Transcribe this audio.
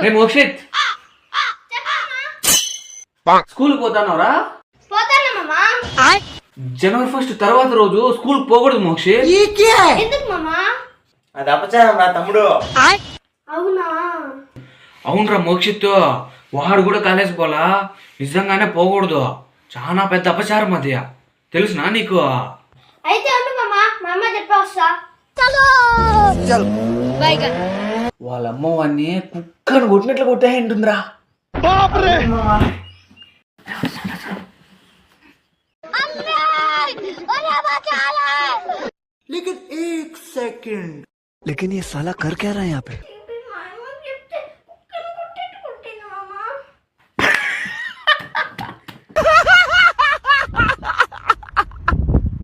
రే Mokshith, school పోతానవరా? పోతానా మామా? జనవరి 1 తర్వాత రోజు స్కూల్ పోకూడదు మోక్షిత్. ఎందుకు మామా? అది అపచారం రా తమ్ముడు. అవునా? అవునరా మోక్షిత్, వాడు కూడా కాలేజ్ పోలా, నిజంగానే పోకూడదు. చాలా పెద్ద అపచారం అది, తెలుసునా నీకు? అయితే ఉండు మామా, మా అమ్మ చెప్పి వస్తా. వాళ్ళ అమ్మ వాడిని కుక్కను కొట్టినట్లు కొట్టాయంటుందిరా. लेकिन ये साला कर क्या रहा है यहाँ पे?